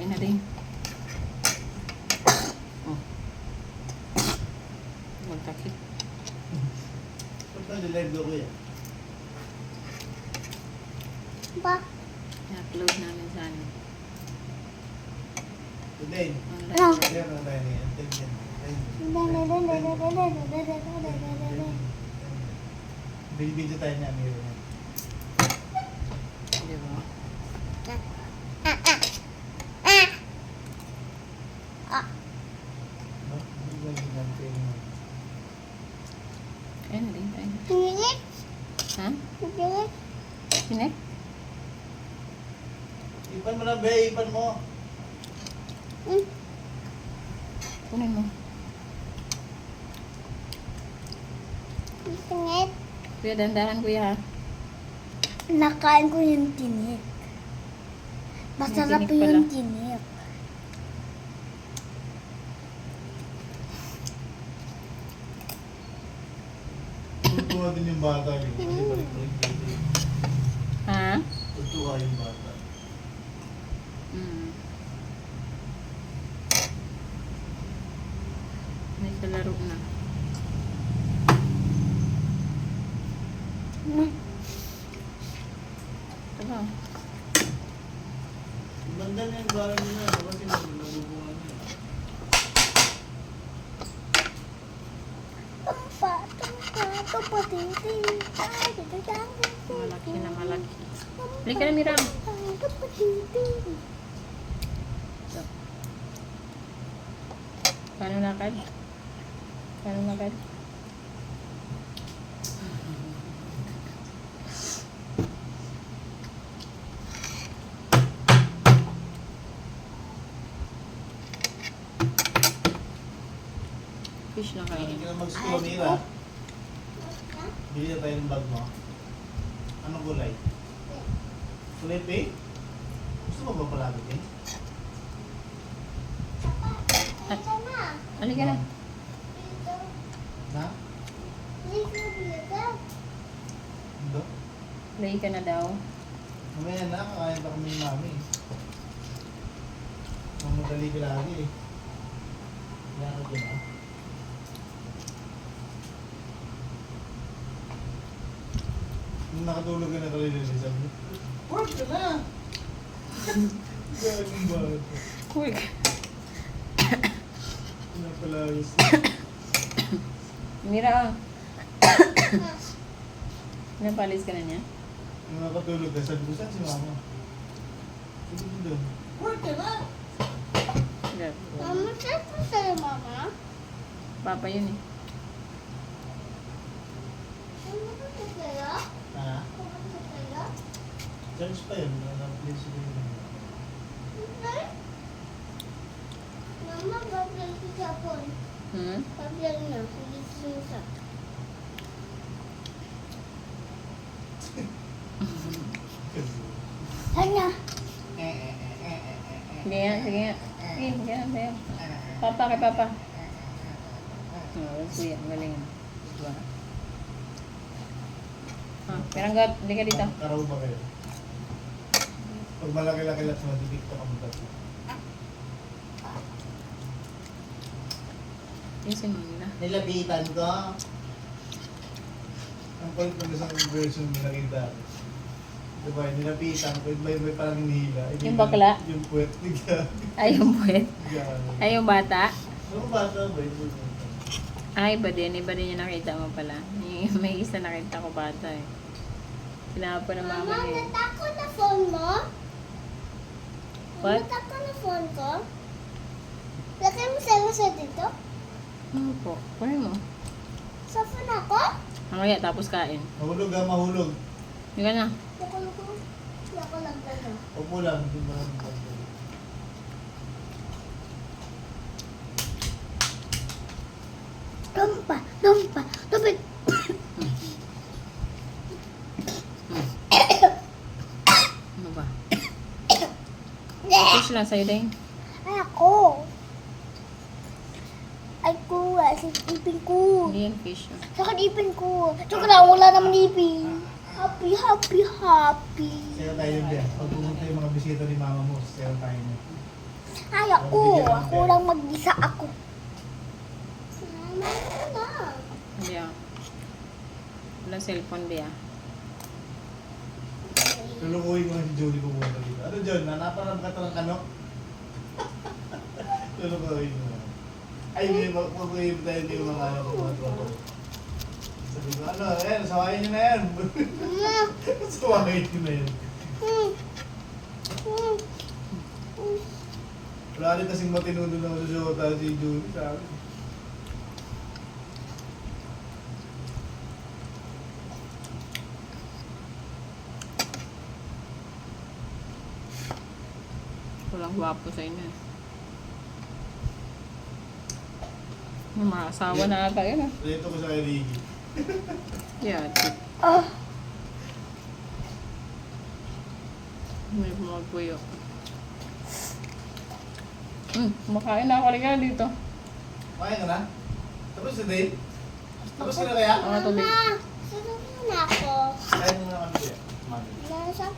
Kain na rin. Oh. Magtakit. Punta nilive ko kuya. Ba? I-upload namin sa ano. Today. Ano? Kaya na tayo niya. Video tayo niya. Meron. Di ba? No? Kain na rin. Kain na. Tingit? Ha? Tingit? Sinek? Ipan mo na, be. Ipan mo. Kunin mo. Tingit? Kuya, dandahan kuya ha. Nakain ko yung tinik. Masarap Yung tinik pala. yung tinik. Tutuwa din yung bata. Kasi balik-balik dito. Ha? Tutuwa yung bata. Mm. May kalaro na. Ito. Banda na yung bahay nila. Kasi nabubungan niya. Tumpa, titi. Malaki na malaki. Balik ka na, Mira. Tumpa, titi. Paano lakad? Paano lakad? Fish lang Hindi kainin. ka na mag-school, Mira. Bili na tayo ng bag mo. Anong gulay? Kulay pink? Gusto mo ba palagi pink? Halika na. Na? Hindi. Play ka na daw. Mamaya na, kakain pa kami ni Mami. Mamadali ka lagi eh. Yan ako na. Nung nakatulog ka na kanina, sabi niya, work ka na! Gano'ng bata. Quick. Pinapalayos. Mira. Napalis ka na niya? Nung nakatulog ka, sabi ko, saan si Mama? Sabi ko doon, work ka na! Mama, saan po sa'yo, Mama? Papa yun eh. Mama, saan po sa'yo? Ha? Mama, saan sa'yo? Church pa yun, na-place ko yun. Mama, bablan ko sa phone. Hmm? Bablan niya, hindi siya. Hanya. Sige nga, sige nga. Sige, sige nga, sige. Papa kay Papa. Oh, kuya, galing. Diba? Ah, peranggat, hindi ka dito. Karaw ba kayo? Pag malaki-laki lang sa madibigto ka mo dati. Isin mo nila. Nilapitan ko. Ang point ko isang version na nakita. Diba, nilapitan ko, iba-iba parang hinihila. Yung bakla? Yung puwet. Ay, yung buwet. Ay, yung bata. Ano bata ba? Ay, iba din yung nakita mo pala. May isa nakita ko bata eh. Sinapa ng mama Mama, niya. natako na phone mo? What? Natako na phone ko? Lagay mo sa dito? Ano po? Kunin mo. Sa phone ako? Mamaya, tapos kain. Mahulog ha, mahulog. Yung ka na. Lako lang na. Upo lang, hindi mo lang magpapalagay. Tumpa, tubig. Ano ba? Fish lang sa'yo din. Ay, ako. Ay, kuha. Ipin ko. Hindi yan fish. Oh. Saka ipin ko. Saka lang, wala naman ipin. Happy, happy, happy. Sayo tayo din. Pag pumunta yung mga bisita ni mama mo, sayo tayo niya. Ay, ako lang mag-isa ako. Mama, na. Hindi ah. Wala cellphone ba ah? Lulukuhin ko na si Julie pumunta dito. Ano John, nanapanap ka ng ano? Lulukuhin mo. Ay, mag-uwi tayo din yung mga ano, mga tropa. Sabi ko, ano, ayan, sawayin nyo na yan. Sawayin nyo na yan. Wala rin kasing matinudo na masusota si Julie, sabi. Walang gwapo sa inyo. Yung mga asawa na ata yun ah. Dito ko sa kay Ricky. Yeah, tip. Ah, May magpuyo. Kumakain na ako. Halika dito. Kumain ka na? Tapos na din? Tapos ka na kaya? Mga tubig. Mama,